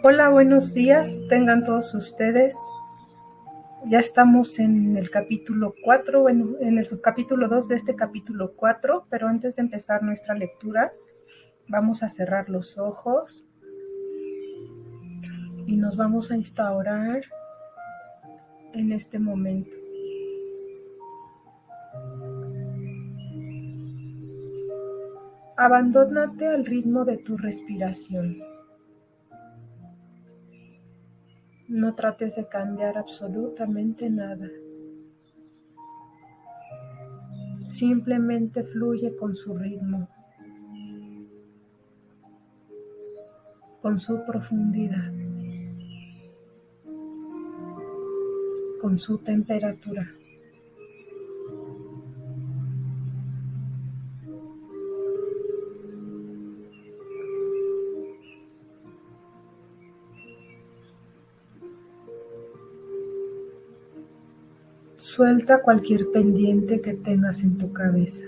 Hola, buenos días, tengan todos ustedes. Ya estamos en el capítulo 4, en el subcapítulo 2 de este capítulo 4, pero antes de empezar nuestra lectura, vamos a cerrar los ojos y nos vamos a instaurar en este momento. Abandónate al ritmo de tu respiración. No trates de cambiar absolutamente nada. Simplemente fluye con su ritmo, con su profundidad, con su temperatura. Suelta cualquier pendiente que tengas en tu cabeza.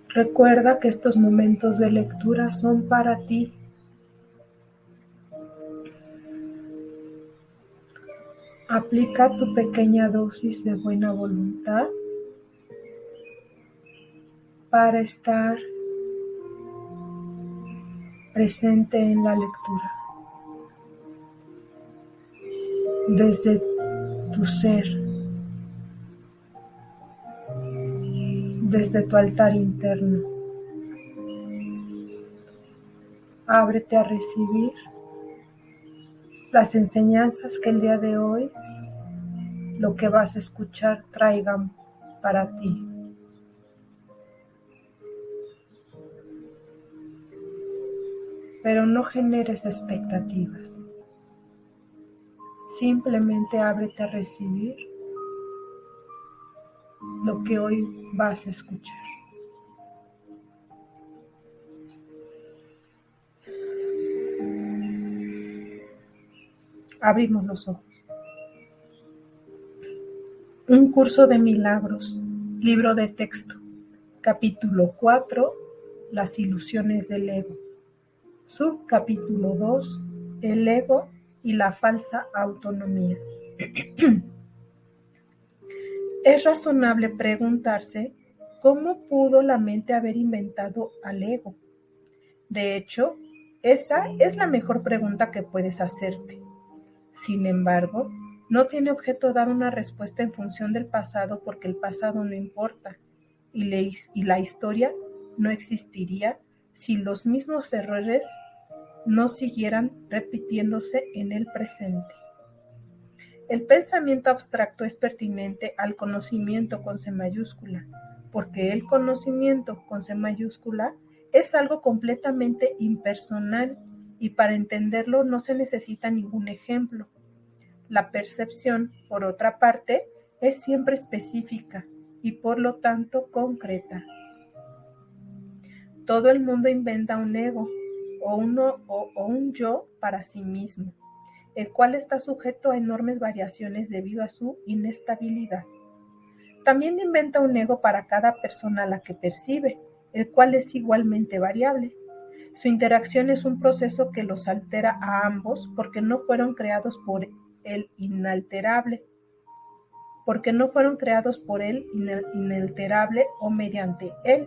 Recuerda que estos momentos de lectura son para ti. Aplica tu pequeña dosis de buena voluntad para estar presente en la lectura. Desde tu ser, desde tu altar interno, ábrete a recibir las enseñanzas que el día de hoy, lo que vas a escuchar, traigan para ti. Pero no generes expectativas. Simplemente ábrete a recibir lo que hoy vas a escuchar. Abrimos los ojos. Un curso de milagros, libro de texto, capítulo 4, las ilusiones del ego. Subcapítulo 2, el ego y la falsa autonomía. Es razonable preguntarse cómo pudo la mente haber inventado al ego. De hecho, esa es la mejor pregunta que puedes hacerte. Sin embargo, no tiene objeto dar una respuesta en función del pasado porque el pasado no importa y la historia no existiría si los mismos errores no siguieran repitiéndose en el presente. El pensamiento abstracto es pertinente al conocimiento con C mayúscula, porque el conocimiento con C mayúscula es algo completamente impersonal y para entenderlo no se necesita ningún ejemplo. La percepción, por otra parte, es siempre específica y por lo tanto concreta. Todo el mundo inventa un ego o un yo para sí mismo, el cual está sujeto a enormes variaciones debido a su inestabilidad. También inventa un ego para cada persona a la que percibe, el cual es igualmente variable. Su interacción es un proceso que los altera a ambos porque no fueron creados por el inalterable, o mediante él.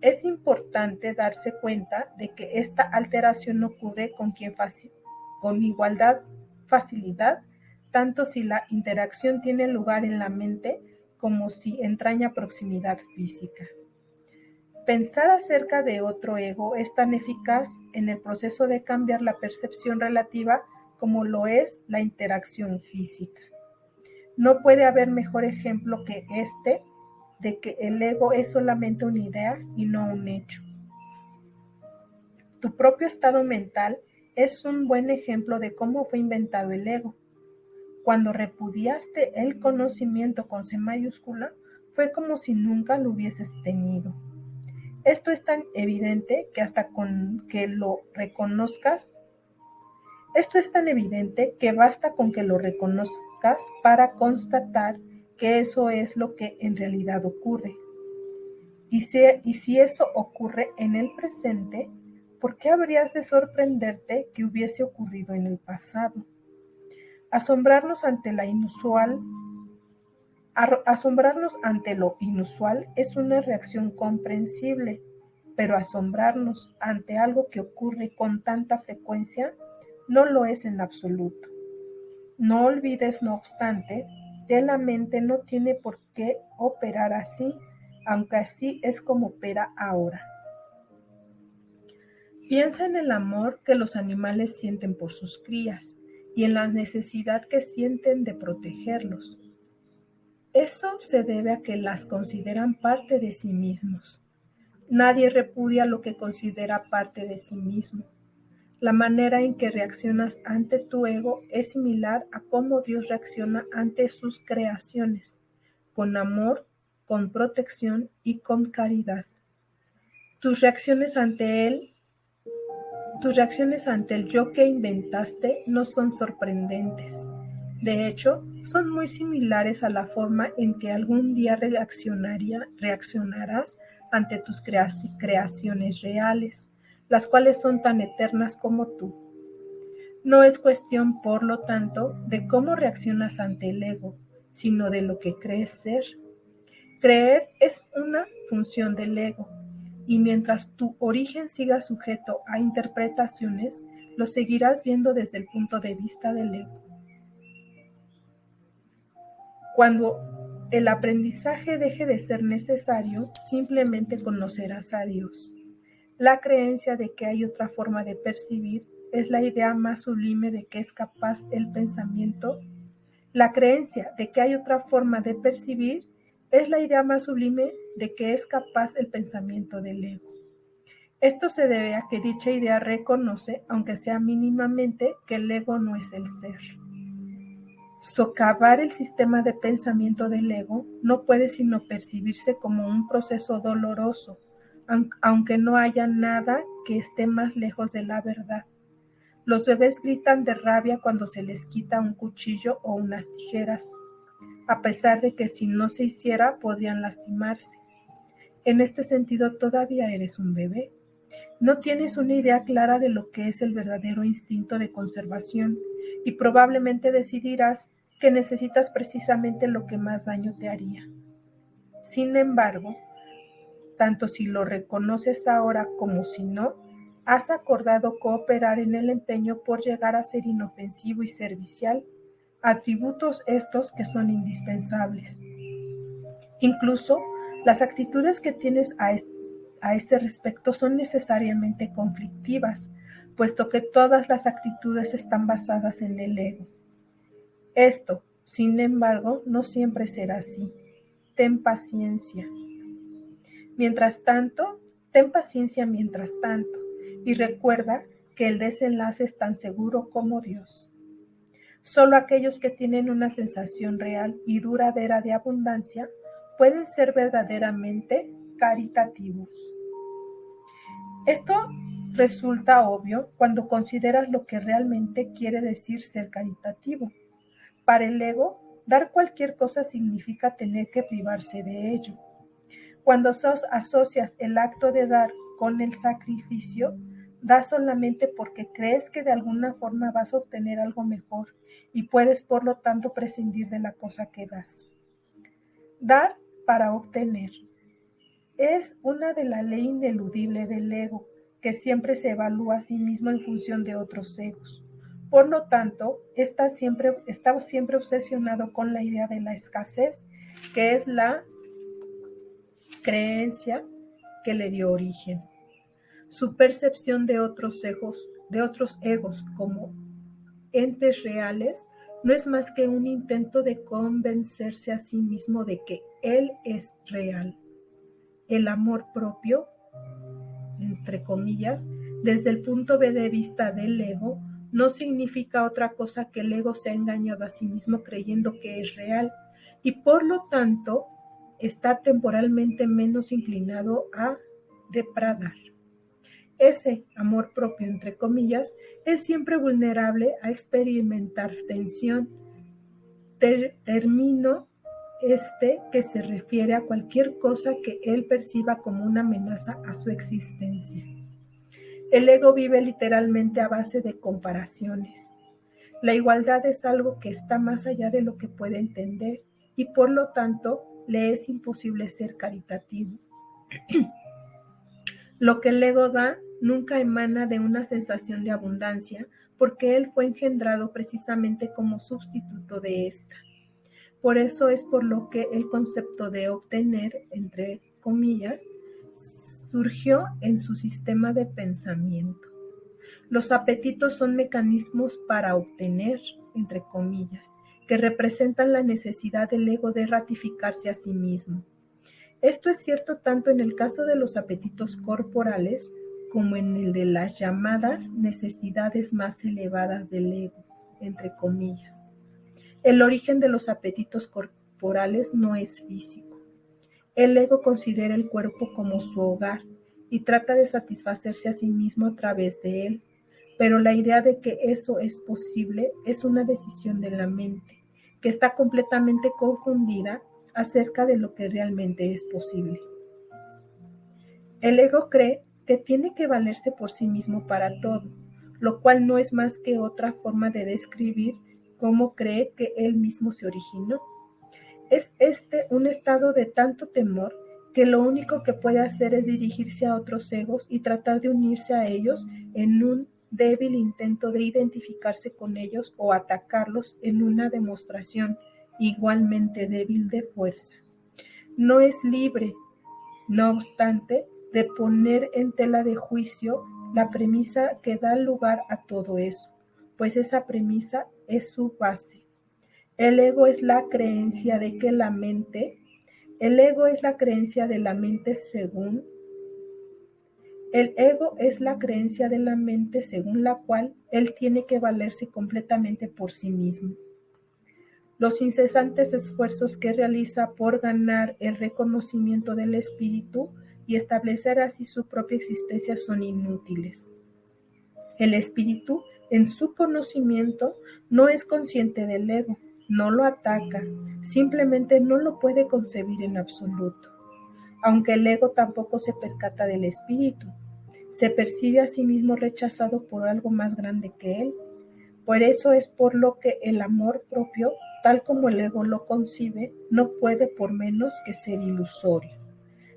Es importante darse cuenta de que esta alteración ocurre con igualdad facilidad, tanto si la interacción tiene lugar en la mente como si entraña proximidad física. Pensar acerca de otro ego es tan eficaz en el proceso de cambiar la percepción relativa como lo es la interacción física. No puede haber mejor ejemplo que este de que el ego es solamente una idea y no un hecho. Tu propio estado mental es un buen ejemplo de cómo fue inventado el ego. Cuando repudiaste el conocimiento con C mayúscula, fue como si nunca lo hubieses tenido. Esto es tan evidente que hasta con que lo reconozcas, basta con que lo reconozcas para constatar que eso es lo que en realidad ocurre. Y si eso ocurre en el presente, ¿por qué habrías de sorprenderte que hubiese ocurrido en el pasado? Asombrarnos ante lo inusual es una reacción comprensible, pero asombrarnos ante algo que ocurre con tanta frecuencia no lo es en absoluto. No olvides, no obstante, que la mente no tiene por qué operar así, aunque así es como opera ahora. Piensa en el amor que los animales sienten por sus crías y en la necesidad que sienten de protegerlos. Eso se debe a que las consideran parte de sí mismos. Nadie repudia lo que considera parte de sí mismo. La manera en que reaccionas ante tu ego es similar a cómo Dios reacciona ante sus creaciones, con amor, con protección y con caridad. Tus reacciones ante el yo que inventaste no son sorprendentes. De hecho, son muy similares a la forma en que algún día reaccionarás ante tus creaciones reales, las cuales son tan eternas como tú. No es cuestión, por lo tanto, de cómo reaccionas ante el ego, sino de lo que crees ser. Creer es una función del ego, y mientras tu origen siga sujeto a interpretaciones, lo seguirás viendo desde el punto de vista del ego. Cuando el aprendizaje deje de ser necesario, simplemente conocerás a Dios. La creencia de que hay otra forma de percibir es la idea más sublime de que es capaz el pensamiento. La creencia de que hay otra forma de percibir es la idea más sublime de que es capaz el pensamiento del ego. Esto se debe a que dicha idea reconoce, aunque sea mínimamente, que el ego no es el ser. Socavar el sistema de pensamiento del ego no puede sino percibirse como un proceso doloroso, aunque no haya nada que esté más lejos de la verdad. Los bebés gritan de rabia cuando se les quita un cuchillo o unas tijeras, a pesar de que si no se hiciera podrían lastimarse. En este sentido, todavía eres un bebé. No tienes una idea clara de lo que es el verdadero instinto de conservación y probablemente decidirás que necesitas precisamente lo que más daño te haría. Sin embargo, tanto si lo reconoces ahora como si no, has acordado cooperar en el empeño por llegar a ser inofensivo y servicial, atributos estos que son indispensables. Incluso las actitudes que tienes a ese respecto son necesariamente conflictivas, puesto que todas las actitudes están basadas en el ego. Esto, sin embargo, no siempre será así. Ten paciencia. Ten paciencia mientras tanto, y recuerda que el desenlace es tan seguro como Dios. Solo aquellos que tienen una sensación real y duradera de abundancia pueden ser verdaderamente caritativos. Esto resulta obvio cuando consideras lo que realmente quiere decir ser caritativo. Para el ego, dar cualquier cosa significa tener que privarse de ello. Cuando asocias el acto de dar con el sacrificio, das solamente porque crees que de alguna forma vas a obtener algo mejor y puedes por lo tanto prescindir de la cosa que das. Dar para obtener es una de la ley ineludible del ego, que siempre se evalúa a sí mismo en función de otros egos. Por lo tanto, está siempre obsesionado con la idea de la escasez, que es la creencia que le dio origen. Su percepción de otros egos como entes reales no es más que un intento de convencerse a sí mismo de que él es real. El amor propio, entre comillas, desde el punto de vista del ego, no significa otra cosa que el ego se ha engañado a sí mismo creyendo que es real y por lo tanto está temporalmente menos inclinado a depredar. Ese amor propio, entre comillas, es siempre vulnerable a experimentar tensión. Término que se refiere a cualquier cosa que él perciba como una amenaza a su existencia. El ego vive literalmente a base de comparaciones. La igualdad es algo que está más allá de lo que puede entender y por lo tanto le es imposible ser caritativo. Lo que el ego da nunca emana de una sensación de abundancia porque él fue engendrado precisamente como sustituto de esta. Por eso es por lo que el concepto de obtener, entre comillas, surgió en su sistema de pensamiento. Los apetitos son mecanismos para obtener, entre comillas, que representan la necesidad del ego de ratificarse a sí mismo. Esto es cierto tanto en el caso de los apetitos corporales como en el de las llamadas necesidades más elevadas del ego, entre comillas. El origen de los apetitos corporales no es físico. El ego considera el cuerpo como su hogar y trata de satisfacerse a sí mismo a través de él, pero la idea de que eso es posible es una decisión de la mente, que está completamente confundida acerca de lo que realmente es posible. El ego cree que tiene que valerse por sí mismo para todo, lo cual no es más que otra forma de describir cómo cree que él mismo se originó. Es un estado de tanto temor que lo único que puede hacer es dirigirse a otros egos y tratar de unirse a ellos en un débil intento de identificarse con ellos o atacarlos en una demostración igualmente débil de fuerza. No es libre, no obstante, de poner en tela de juicio la premisa que da lugar a todo eso, pues esa premisa es su base. El ego es la creencia de que la mente, el ego es la creencia de la mente según, el ego es la creencia de la mente según la cual él tiene que valerse completamente por sí mismo. Los incesantes esfuerzos que realiza por ganar el reconocimiento del espíritu y establecer así su propia existencia son inútiles. El espíritu, en su conocimiento, no es consciente del ego, no lo ataca, simplemente no lo puede concebir en absoluto. Aunque el ego tampoco se percata del espíritu, se percibe a sí mismo rechazado por algo más grande que él. Por eso es por lo que el amor propio, tal como el ego lo concibe, no puede por menos que ser ilusorio.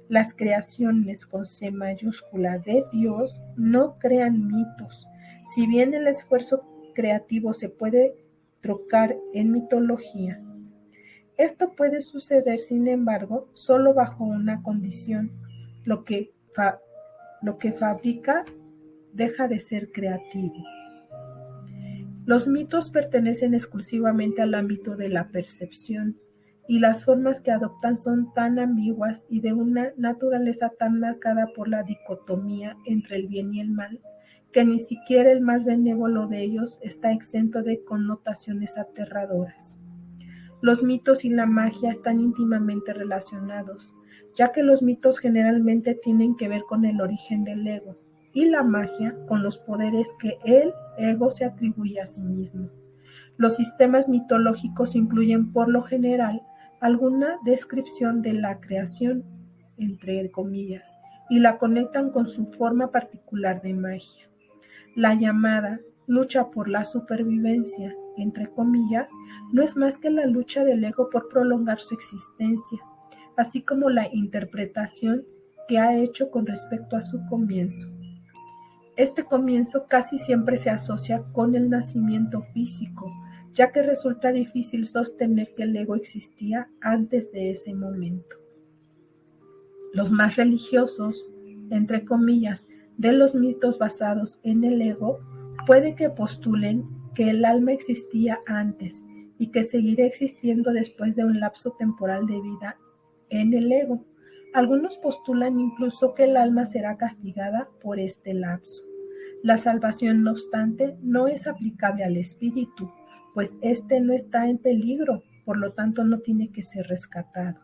Las creaciones con C mayúscula de Dios no crean mitos. Si bien el esfuerzo creativo se puede trocar en mitología, esto puede suceder, sin embargo, solo bajo una condición: lo que fabrica deja de ser creativo. Los mitos pertenecen exclusivamente al ámbito de la percepción, y las formas que adoptan son tan ambiguas y de una naturaleza tan marcada por la dicotomía entre el bien y el mal, que ni siquiera el más benévolo de ellos está exento de connotaciones aterradoras. Los mitos y la magia están íntimamente relacionados, ya que los mitos generalmente tienen que ver con el origen del ego, y la magia con los poderes que el ego se atribuye a sí mismo. Los sistemas mitológicos incluyen por lo general alguna descripción de la creación, entre comillas, y la conectan con su forma particular de magia. La llamada lucha por la supervivencia, entre comillas, no es más que la lucha del ego por prolongar su existencia, así como la interpretación que ha hecho con respecto a su comienzo. Este comienzo casi siempre se asocia con el nacimiento físico, ya que resulta difícil sostener que el ego existía antes de ese momento. Los más religiosos, entre comillas, de los mitos basados en el ego, puede que postulen que el alma existía antes y que seguirá existiendo después de un lapso temporal de vida en el ego. Algunos postulan incluso que el alma será castigada por este lapso. La salvación, no obstante, no es aplicable al espíritu, pues éste no está en peligro, por lo tanto no tiene que ser rescatado.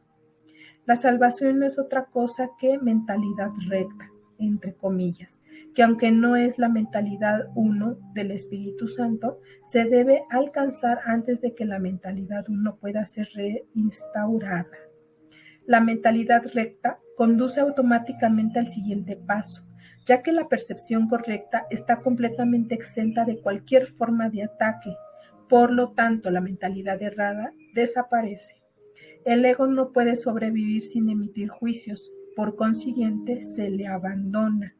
La salvación no es otra cosa que mentalidad recta, entre comillas, que aunque no es la mentalidad uno del Espíritu Santo, se debe alcanzar antes de que la mentalidad uno pueda ser reinstaurada. La mentalidad recta conduce automáticamente al siguiente paso: ya que la percepción correcta está completamente exenta de cualquier forma de ataque. Por lo tanto, la mentalidad errada desaparece. El ego no puede sobrevivir sin emitir juicios, por consiguiente, se le abandona.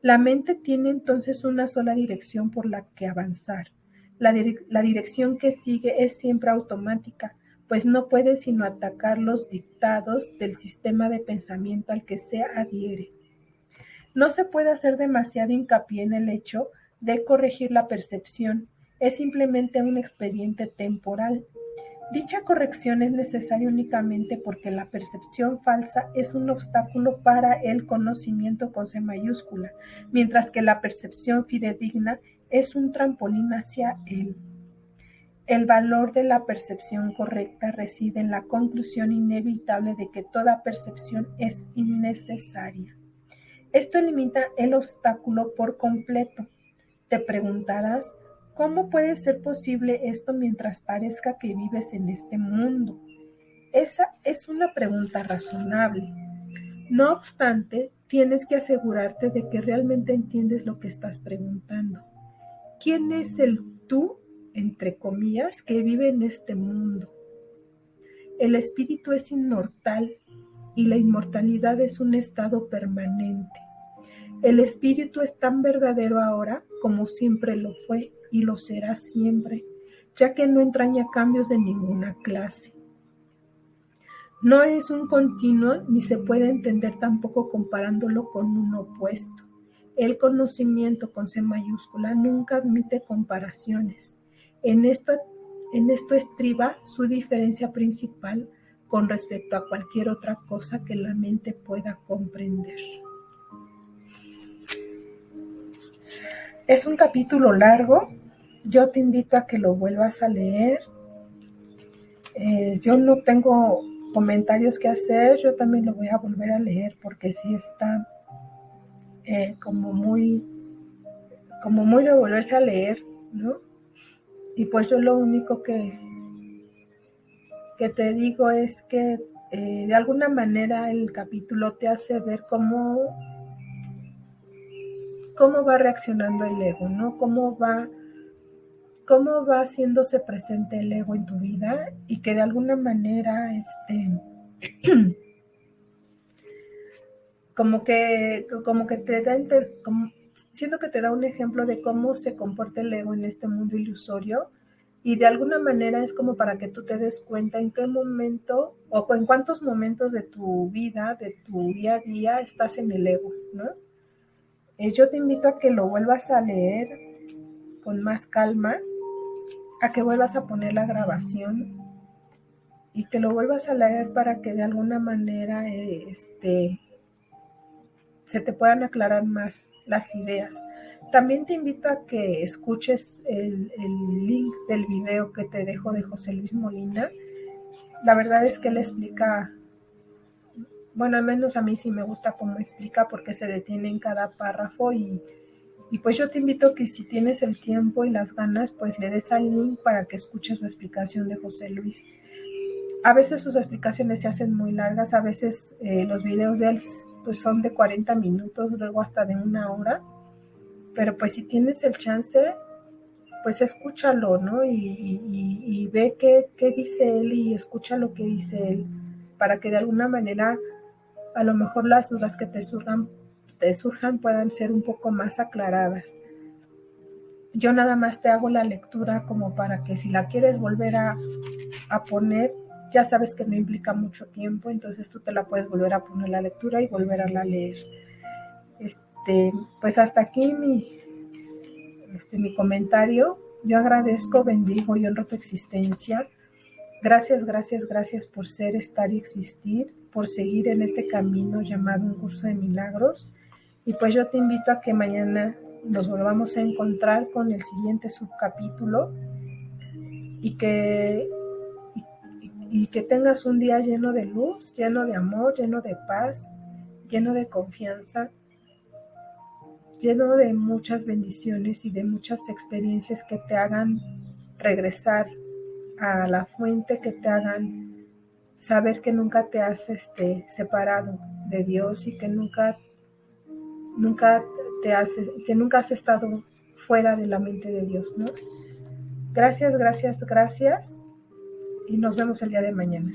La mente tiene entonces una sola dirección por la que avanzar. La dirección que sigue es siempre automática, pues no puede sino atacar los dictados del sistema de pensamiento al que se adhiere. No se puede hacer demasiado hincapié en el hecho de corregir la percepción, es simplemente un expediente temporal. Dicha corrección es necesaria únicamente porque la percepción falsa es un obstáculo para el conocimiento con C mayúscula, mientras que la percepción fidedigna es un trampolín hacia él. El valor de la percepción correcta reside en la conclusión inevitable de que toda percepción es innecesaria. Esto elimina el obstáculo por completo. Te preguntarás, ¿cómo puede ser posible esto mientras parezca que vives en este mundo? Esa es una pregunta razonable. No obstante, tienes que asegurarte de que realmente entiendes lo que estás preguntando. ¿Quién es el tú, entre comillas, que vive en este mundo? El espíritu es inmortal y la inmortalidad es un estado permanente. El espíritu es tan verdadero ahora como siempre lo fue y lo será siempre, ya que no entraña cambios de ninguna clase. No es un continuo ni se puede entender tampoco comparándolo con un opuesto. El conocimiento con C mayúscula nunca admite comparaciones. En esto estriba su diferencia principal con respecto a cualquier otra cosa que la mente pueda comprender. Es un capítulo largo, yo te invito a que lo vuelvas a leer. Yo no tengo comentarios que hacer, yo también lo voy a volver a leer porque sí está como muy de volverse a leer, ¿no? Y pues yo lo único que te digo es que de alguna manera el capítulo te hace ver cómo va reaccionando el ego, ¿no? Cómo va haciéndose presente el ego en tu vida y que de alguna manera como que te da siento que te da un ejemplo de cómo se comporta el ego en este mundo ilusorio y de alguna manera es como para que tú te des cuenta en qué momento o en cuántos momentos de tu vida, de tu día a día estás en el ego, ¿no? Yo te invito a que lo vuelvas a leer con más calma, a que vuelvas a poner la grabación y que lo vuelvas a leer para que de alguna manera se te puedan aclarar más las ideas. También te invito a que escuches el link del video que te dejo de José Luis Molina. La verdad es que él explica, bueno, al menos a mí sí me gusta cómo explica porque se detiene en cada párrafo y pues yo te invito a que si tienes el tiempo y las ganas, pues le des al link para que escuches la explicación de José Luis. A veces sus explicaciones se hacen muy largas, a veces los videos de él pues son de 40 minutos, luego hasta de 1 hora, pero pues si tienes el chance, pues escúchalo, ¿no? Y ve qué dice él y escucha lo que dice él, para que de alguna manera a lo mejor las dudas que te surjan puedan ser un poco más aclaradas. Yo nada más te hago la lectura como para que si la quieres volver a poner, ya sabes que no implica mucho tiempo, entonces tú te la puedes volver a poner la lectura y volver a la leer. Pues hasta aquí mi comentario. Yo agradezco, bendigo y honro tu existencia. Gracias, gracias, gracias por ser, estar y existir, por seguir en este camino llamado un curso de milagros. Y pues yo te invito a que mañana nos volvamos a encontrar con el siguiente subcapítulo y que tengas un día lleno de luz, lleno de amor, lleno de paz, lleno de confianza, lleno de muchas bendiciones y de muchas experiencias que te hagan regresar a la fuente, que te hagan saber que nunca te has separado de Dios y que nunca que nunca has estado fuera de la mente de Dios, ¿no? Gracias, gracias, gracias y nos vemos el día de mañana.